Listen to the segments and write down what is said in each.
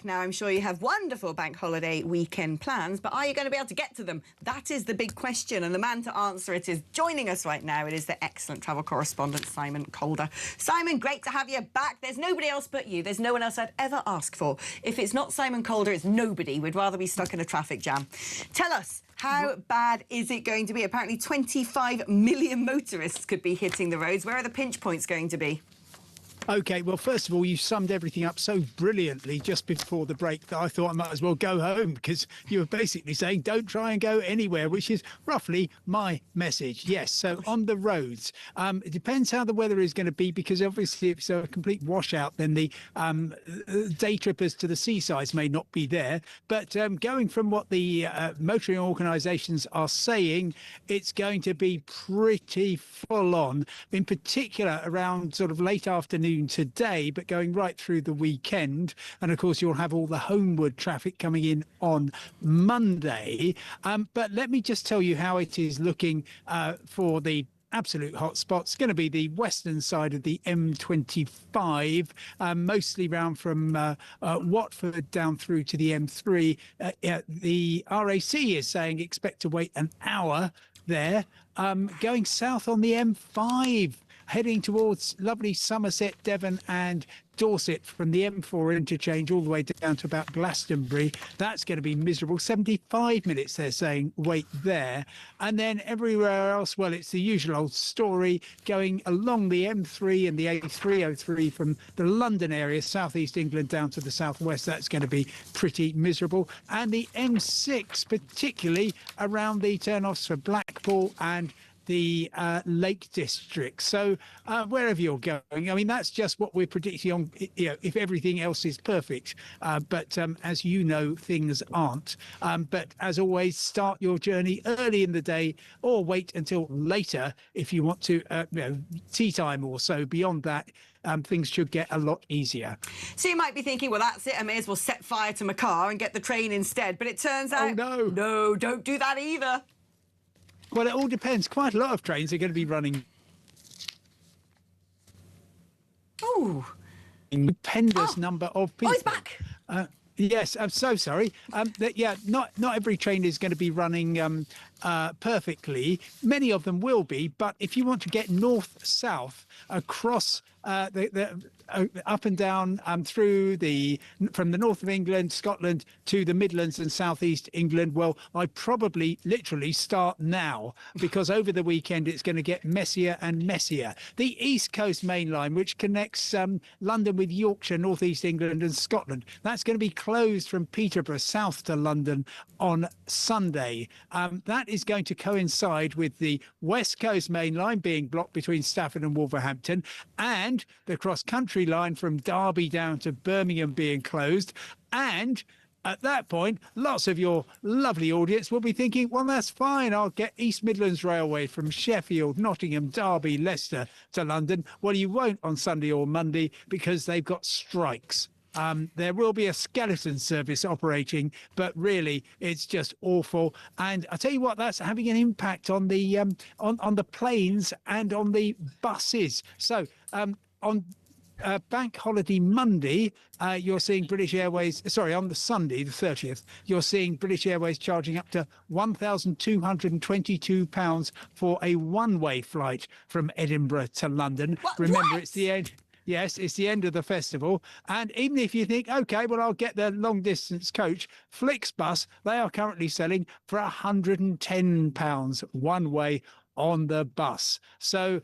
now. I'm sure you have wonderful bank holiday weekend plans, but are you going to be able to get to them? That is the big question, and the man to answer it is joining us right now. It is the excellent travel correspondent, Simon Calder. Simon, great to have you back. There's nobody else but you. There's no one else I'd ever ask for. If it's not Simon Calder, it's nobody. We'd rather be stuck in a traffic jam. Tell us, how bad is it going to be? Apparently 25 million motorists could be hitting the roads. Where are the pinch points going to be? OK, well, first of all, you summed everything up so brilliantly just before the break that I thought I might as well go home, because you were basically saying don't try and go anywhere, which is roughly my message. Yes, so on the roads, it depends how the weather is going to be, because obviously if it's a complete washout, then the day trippers to the seasides may not be there. But going from what the motoring organisations are saying, it's going to be pretty full on, in particular around sort of late afternoon today, but going right through the weekend. And of course, you'll have all the homeward traffic coming in on Monday. But let me just tell you how it is looking for the absolute hot spots. It's going to be the western side of the M25, mostly round from Watford down through to the M3. The RAC is saying expect to wait an hour there. Going south on the M5, heading towards lovely Somerset, Devon and Dorset from the M4 interchange all the way down to about Glastonbury. That's going to be miserable. 75 minutes, they're saying, wait there. And then everywhere else, well, it's the usual old story, going along the M3 and the A303 from the London area, southeast England down to the southwest. That's going to be pretty miserable. And the M6, particularly around the turn-offs for Blackpool and the Lake District. So wherever you're going, I mean, that's just what we're predicting on, you know, if everything else is perfect. But as you know, things aren't. But as always, start your journey early in the day or wait until later if you want to, you know, tea time or so. Beyond that, things should get a lot easier. So you might be thinking, well, that's it. I may as well set fire to my car and get the train instead. But it turns out, no, don't do that either. Well, it all depends. Quite a lot of trains are going to be running. Oh. Stupendous number of people. Oh, he's back. Yes, I'm so sorry. Yeah, not every train is going to be running perfectly. Many of them will be, but if you want to get north-south across up and down through from the north of England, Scotland to the Midlands and southeast England, well, I probably literally start now, because over the weekend it's going to get messier and messier. The East Coast Main Line, which connects London with Yorkshire, northeast England and Scotland, that's going to be closed from Peterborough south to London on Sunday. That is going to coincide with the West Coast Main Line being blocked between Stafford and Wolverhampton, and the cross-country line from Derby down to Birmingham being closed. And at that point, lots of your lovely audience will be thinking, well, that's fine. I'll get East Midlands Railway from Sheffield, Nottingham, Derby, Leicester to London. Well, you won't on Sunday or Monday because they've got strikes. There will be a skeleton service operating, but really it's just awful. And I tell you what, that's having an impact on the on the planes and on the buses. So on Bank Holiday Monday, you're seeing British Airways, sorry, on the Sunday, the 30th, you're seeing British Airways charging up to £1,222 for a one-way flight from Edinburgh to London. Remember, it's the end. Yes, it's the end of the festival. And even if you think, OK, well, I'll get the long distance coach, Flixbus, they are currently selling for £110 one way on the bus. So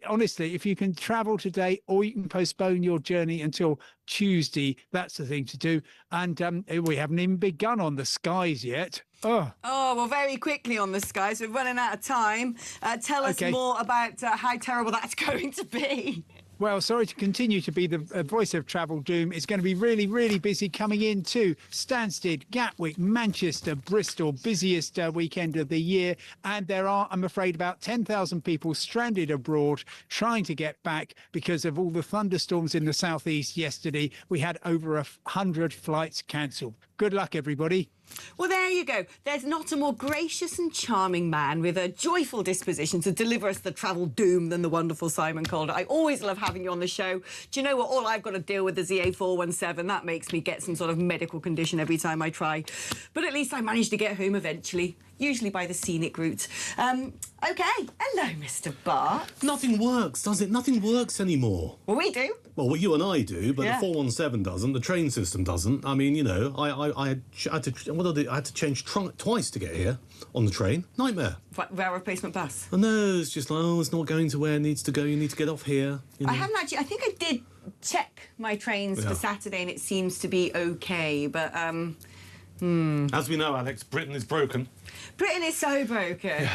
honestly, if you can travel today or you can postpone your journey until Tuesday, that's the thing to do. And we haven't even begun on the skies yet. Oh, well, very quickly on the skies. We're running out of time. Tell us more about how terrible that's going to be. Well, sorry to continue to be the voice of travel doom. It's going to be really, really busy coming into Stansted, Gatwick, Manchester, Bristol, busiest weekend of the year. And there are, I'm afraid, about 10,000 people stranded abroad trying to get back because of all the thunderstorms in the southeast yesterday. We had over 100 flights cancelled. Good luck, everybody. Well, there you go. There's not a more gracious and charming man with a joyful disposition to deliver us the travel doom than the wonderful Simon Calder. I always love having you on the show. Do you know what? All I've got to deal with is the A417. That makes me get some sort of medical condition every time I try. But at least I managed to get home eventually, usually by the scenic route. OK. Hello, Mr. Bart. Nothing works, does it? Nothing works anymore. Well, we do. Well, what you and I do, but Yeah. the 417 doesn't. The train system doesn't. I mean, you know, I had to change twice to get here on the train. Nightmare. Rail replacement bus. I know, it's just like, oh, it's not going to where it needs to go. You need to get off here. You know. I haven't actually. I think I did check my trains for Saturday, and it seems to be OK. But As we know, Alex, Britain is broken. Britain is so broken.